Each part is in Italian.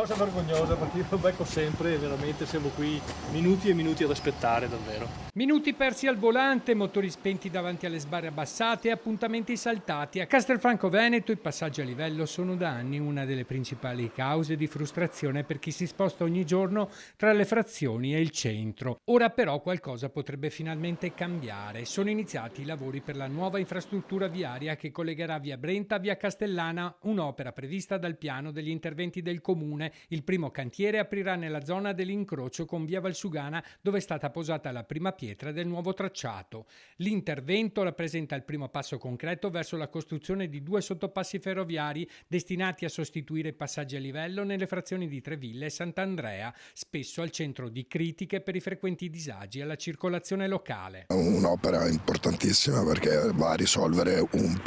Cosa vergognosa perché io lo becco sempre e veramente siamo qui minuti e minuti ad aspettare davvero. Minuti persi al volante, motori spenti davanti alle sbarre abbassate e appuntamenti saltati. A Castelfranco Veneto i passaggi a livello sono da anni una delle principali cause di frustrazione per chi si sposta ogni giorno tra le frazioni e il centro. Ora però qualcosa potrebbe finalmente cambiare. Sono iniziati i lavori per la nuova infrastruttura viaria che collegherà via Brenta a via Castellana, un'opera prevista dal piano degli interventi del comune. Il primo cantiere aprirà nella zona dell'incrocio con via Valsugana, dove è stata posata la prima pietra del nuovo tracciato. L'intervento rappresenta il primo passo concreto verso la costruzione di 2 sottopassi ferroviari destinati a sostituire i passaggi a livello nelle frazioni di Treville e Sant'Andrea, spesso al centro di critiche per i frequenti disagi alla circolazione locale. Un'opera importantissima perché va a risolvere un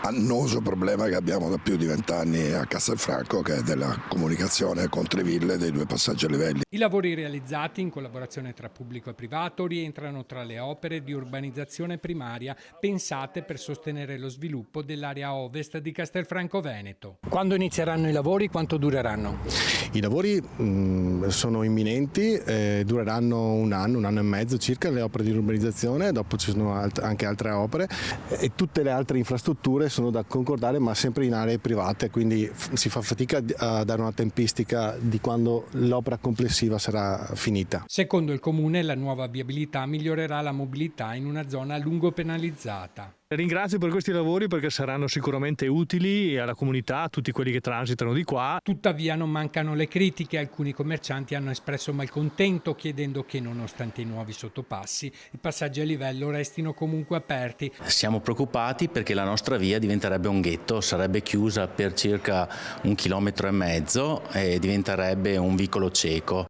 annoso problema che abbiamo da più di 20 anni a Castelfranco, che è della comunicazione con Treville dei 2 passaggi a livelli. I lavori realizzati in collaborazione tra pubblico e privato rientrano tra le opere di urbanizzazione primaria pensate per sostenere lo sviluppo dell'area ovest di Castelfranco Veneto. Quando inizieranno i lavori? Quanto dureranno? I lavori sono imminenti, dureranno un anno e mezzo circa, le opere di urbanizzazione, dopo ci sono anche altre opere e tutte le altre infrastrutture sono da concordare, ma sempre in aree private, quindi si fa fatica a dare una tempistica di quando l'opera complessiva sarà finita. Secondo il Comune, la nuova viabilità migliorerà la mobilità in una zona a lungo penalizzata. Ringrazio per questi lavori perché saranno sicuramente utili alla comunità, a tutti quelli che transitano di qua. Tuttavia non mancano le critiche, alcuni commercianti hanno espresso malcontento chiedendo che nonostante i nuovi sottopassi i passaggi a livello restino comunque aperti. Siamo preoccupati perché la nostra via diventerebbe un ghetto, sarebbe chiusa per circa 1,5 chilometri e diventerebbe un vicolo cieco.